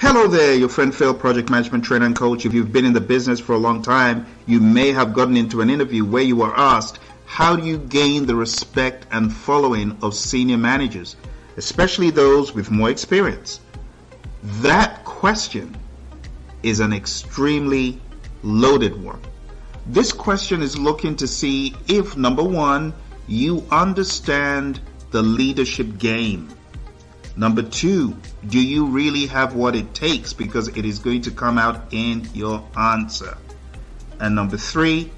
Hello there, your friend Phil, project management trainer and coach. If you've been in the business for a long time, you may have gotten into an interview where you were asked, how do you gain the respect and following of senior managers, especially those with more experience? That question is an extremely loaded one. This question is looking to see if, number one, you understand the leadership game. Number two, do you really have what it takes? Because it is going to come out in your answer. And number three,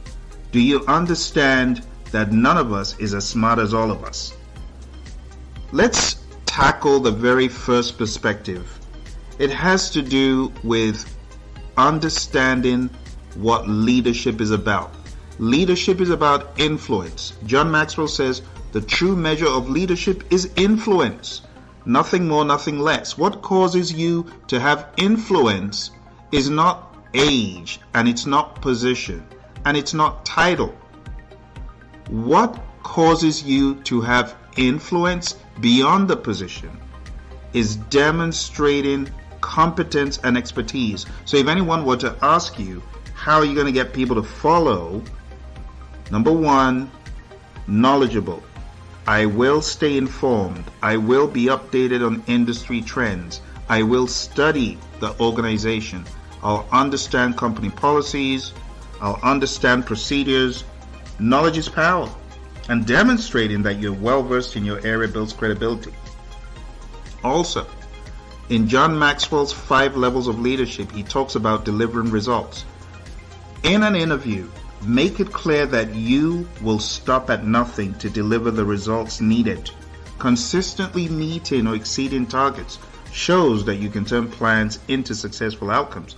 do you understand that none of us is as smart as all of us? Let's tackle the very first perspective. It has to do with understanding what leadership is about. Leadership is about influence. John Maxwell says the true measure of leadership is influence. Nothing more, nothing less. What causes you to have influence is not age, and it's not position, and it's not title. What causes you to have influence beyond the position is demonstrating competence and expertise. So if anyone were to ask you, how are you going to get people to follow? Number one, knowledgeable. I will stay informed. I will be updated on industry trends. I will study the organization. I'll understand company policies. I'll understand procedures. Knowledge is power. And demonstrating that you're well versed in your area builds credibility. Also, in John Maxwell's 5 levels of leadership, he talks about delivering results. In an interview, make it clear that you will stop at nothing to deliver the results needed. Consistently meeting or exceeding targets shows that you can turn plans into successful outcomes.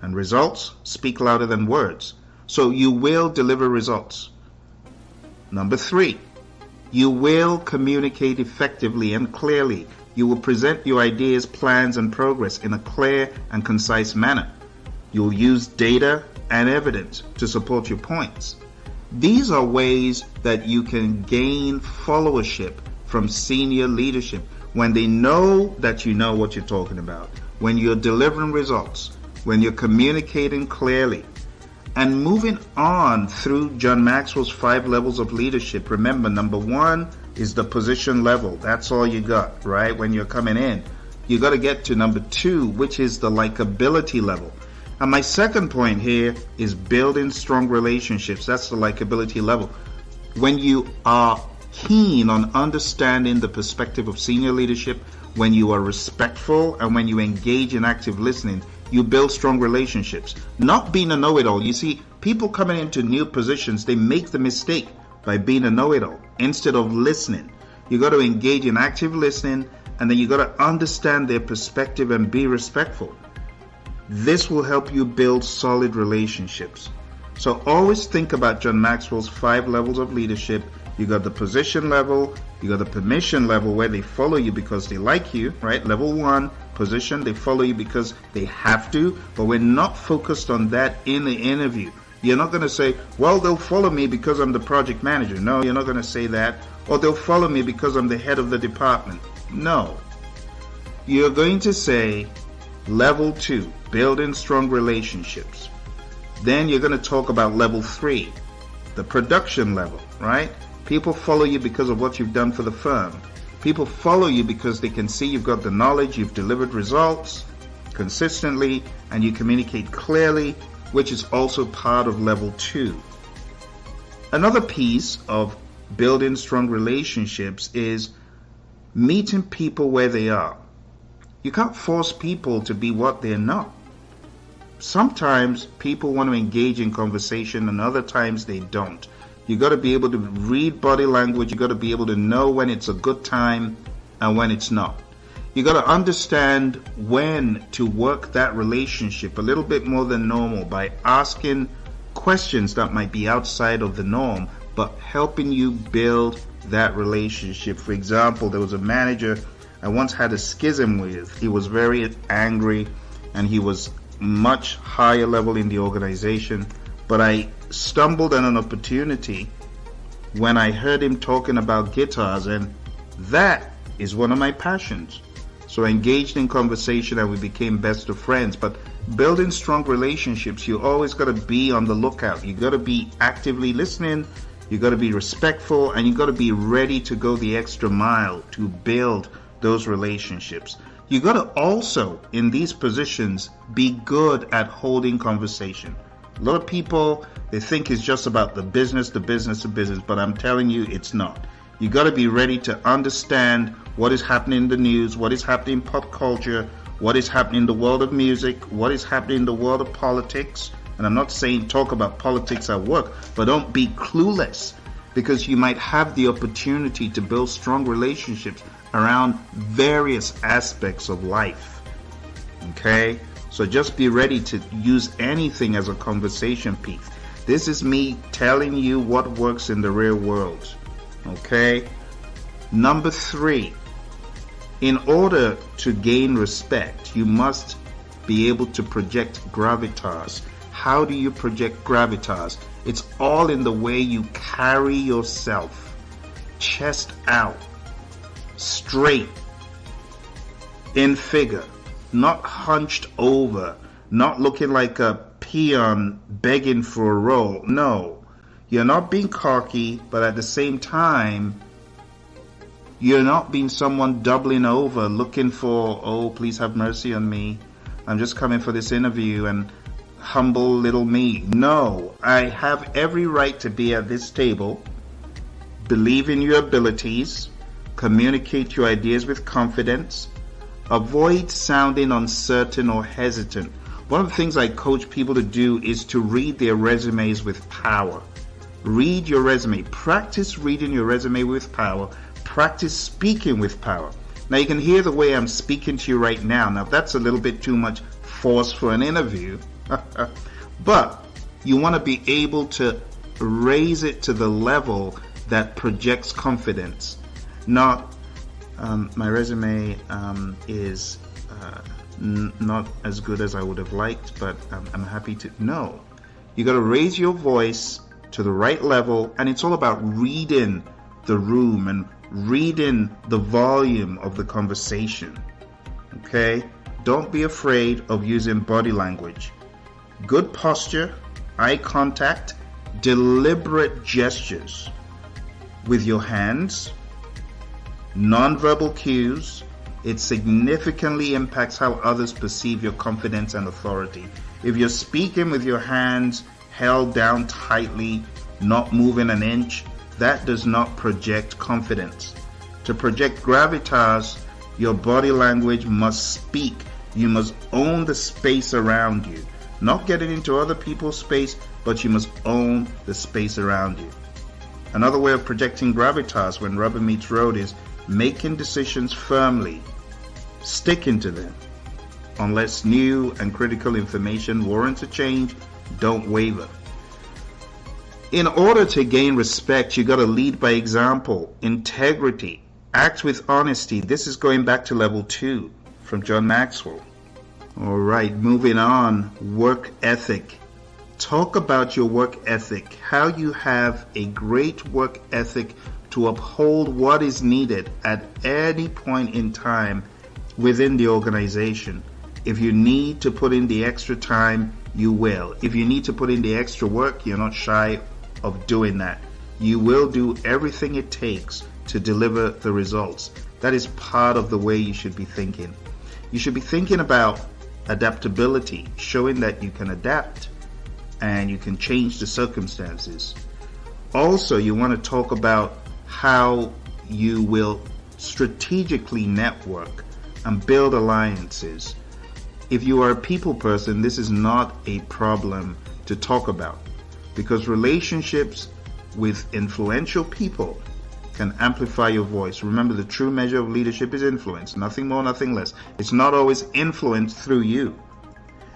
And results speak louder than words. So you will deliver results. Number 3, you will communicate effectively and clearly. You will present your ideas, plans, and progress in a clear and concise manner. You'll use data and evidence to support your points. These are ways that you can gain followership from senior leadership when they know that you know what you're talking about, when you're delivering results, when you're communicating clearly. And moving on through John Maxwell's 5 levels of leadership, remember, number 1 is the position level. That's all you got, right? When you're coming in, you got to get to number 2, which is the likability level. And my second point here is building strong relationships. That's the likability level. When you are keen on understanding the perspective of senior leadership, when you are respectful, and when you engage in active listening, you build strong relationships. Not being a know-it-all. You see, people coming into new positions, they make the mistake by being a know-it-all instead of listening. You got to engage in active listening, and then you got to understand their perspective and be respectful. This will help you build solid relationships. So always think about John Maxwell's 5 levels of leadership. You got the position level, you got the permission level where they follow you because they like you, right? Level 1, position, they follow you because they have to, but we're not focused on that in the interview. You're not going to say, well, they'll follow me because I'm the project manager. No, you're not going to say that. Or they'll follow me because I'm the head of the department. No. You're going to say, level 2, building strong relationships. Then you're going to talk about level 3, the production level, right? People follow you because of what you've done for the firm. People follow you because they can see you've got the knowledge, you've delivered results consistently, and you communicate clearly, which is also part of level 2. Another piece of building strong relationships is meeting people where they are. You can't force people to be what they're not. Sometimes people want to engage in conversation and other times they don't. You got to be able to read body language. You got to be able to know when it's a good time and when it's not. You got to understand when to work that relationship a little bit more than normal by asking questions that might be outside of the norm, but helping you build that relationship. For example, there was a manager I once had a schism with. He was very angry and he was much higher level in the organization, but I stumbled on an opportunity when I heard him talking about guitars, and that is one of my passions. So I engaged in conversation and we became best of friends. But building strong relationships, you always got to be on the lookout. You got to be actively listening. You got to be respectful, and you got to be ready to go the extra mile to build those relationships. You got to also, in these positions, be good at holding conversation. A lot of people, they think it's just about the business, but I'm telling you, it's not. You got to be ready to understand what is happening in the news, what is happening in pop culture, what is happening in the world of music, what is happening in the world of politics. And I'm not saying talk about politics at work, but don't be clueless, because you might have the opportunity to build strong relationships around various aspects of life. Okay? So just be ready to use anything as a conversation piece. This is me telling you what works in the real world. Okay? Number 3, in order to gain respect, you must be able to project gravitas. How do you project gravitas? It's all in the way you carry yourself. Chest out, straight, in figure, not hunched over, not looking like a peon begging for a role. No, you're not being cocky, but at the same time, you're not being someone doubling over, looking for, oh, please have mercy on me. I'm just coming for this interview and humble little me. No, I have every right to be at this table. Believe in your abilities. Communicate your ideas with confidence. Avoid sounding uncertain or hesitant. One of the things I coach people to do is to read their resumes with power. Read your resume. Practice reading your resume with power. Practice speaking with power. Now you can hear the way I'm speaking to you right now. Now that's a little bit too much force for an interview. But you want to be able to raise it to the level that projects confidence. Not my resume is not as good as I would have liked, but I'm happy to. No, you got to raise your voice to the right level, and it's all about reading the room and reading the volume of the conversation. Okay? Don't be afraid of using body language. Good posture, eye contact, deliberate gestures with your hands, non-verbal cues. It significantly impacts how others perceive your confidence and authority. If you're speaking with your hands held down tightly, not moving an inch, that does not project confidence. To project gravitas, your body language must speak. You must own the space around you. Not getting into other people's space, but you must own the space around you. Another way of projecting gravitas when rubber meets road is making decisions firmly, sticking to them. Unless new and critical information warrants a change, don't waver. In order to gain respect, you got to lead by example, integrity, act with honesty. This is going back to level 2 from John Maxwell. All right, moving on. Work ethic. Talk about your work ethic, how you have a great work ethic to uphold what is needed at any point in time within the organization. If you need to put in the extra time, you will. If you need to put in the extra work, you're not shy of doing that. You will do everything it takes to deliver the results. That is part of the way you should be thinking. You should be thinking about adaptability, showing that you can adapt and you can change the circumstances. Also, you want to talk about how you will strategically network and build alliances. If you are a people person, this is not a problem to talk about, because relationships with influential people can amplify your voice. Remember, the true measure of leadership is influence, nothing more, nothing less. It's not always influence through you.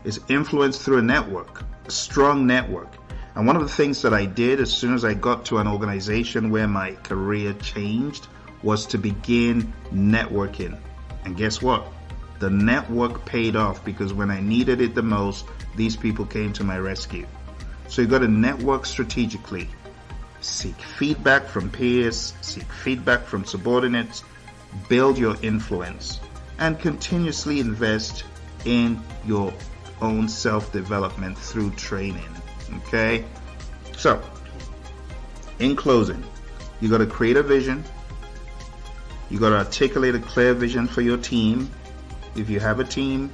It's influence through a network, a strong network. And one of the things that I did as soon as I got to an organization where my career changed was to begin networking. And guess what? The network paid off, because when I needed it the most, these people came to my rescue. So you got to network strategically. Seek feedback from peers, seek feedback from subordinates, build your influence. and continuously invest in your own self-development through training. Okay? So, in closing, you got to create a vision. You got to articulate a clear vision for your team. If you have a team,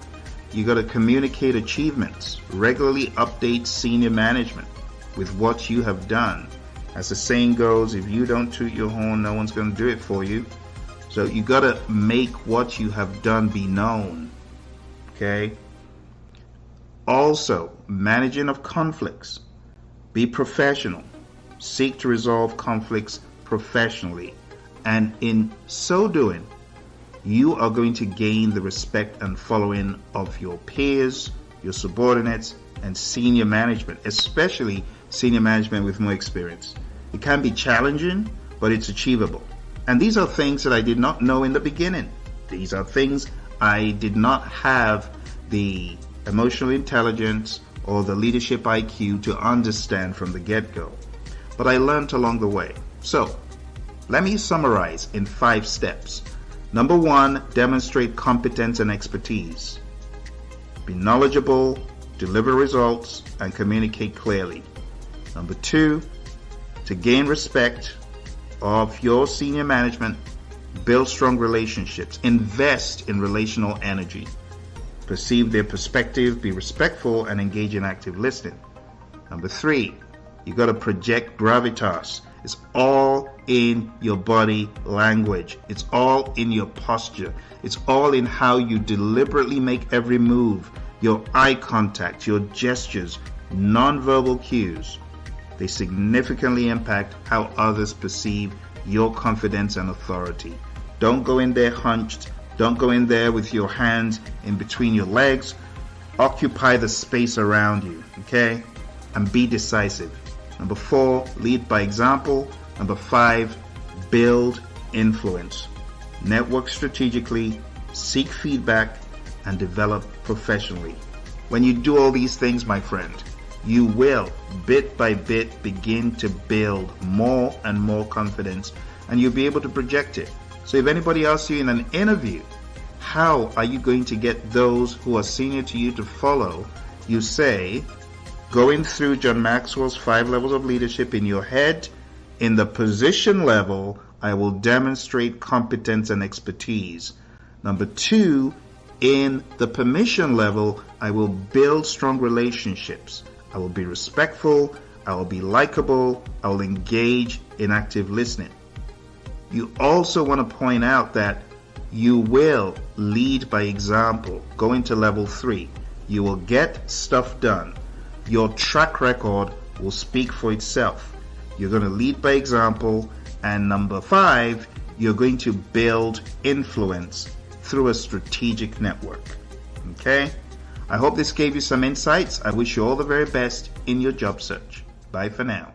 you got to communicate achievements. Regularly update senior management with what you have done. As the saying goes, if you don't toot your horn, no one's going to do it for you. So you got to make what you have done be known. Okay? Also, managing of conflicts. Be professional. Seek to resolve conflicts professionally. And in so doing, you are going to gain the respect and following of your peers, your subordinates, and senior management, especially senior management with more experience. It can be challenging, but it's achievable. And these are things that I did not know in the beginning. These are things I did not have the emotional intelligence or the leadership IQ to understand from the get-go. But I learned along the way. So, let me summarize in 5 steps. Number 1, demonstrate competence and expertise. Be knowledgeable, deliver results, and communicate clearly. Number 2, to gain respect of your senior management, build strong relationships, invest in relational energy, perceive their perspective, be respectful, and engage in active listening. Number 3, you got to project gravitas. It's all in your body language. It's all in your posture. It's all in how you deliberately make every move, your eye contact, your gestures, nonverbal cues. They significantly impact how others perceive your confidence and authority. Don't go in there hunched. Don't go in there with your hands in between your legs. Occupy the space around you, okay? And be decisive. Number 4, lead by example. Number 5, build influence. Network strategically, seek feedback, and develop professionally. When you do all these things, my friend, you will, bit by bit, begin to build more and more confidence, and you'll be able to project it. So if anybody asks you in an interview, how are you going to get those who are senior to you to follow? You say, going through John Maxwell's 5 levels of leadership in your head, in the position level, I will demonstrate competence and expertise. Number 2, in the permission level, I will build strong relationships. I will be respectful, I will be likable, I will engage in active listening. You also want to point out that you will lead by example. Go into level 3. You will get stuff done. Your track record will speak for itself. You're going to lead by example. And number 5, you're going to build influence through a strategic network. Okay? I hope this gave you some insights. I wish you all the very best in your job search. Bye for now.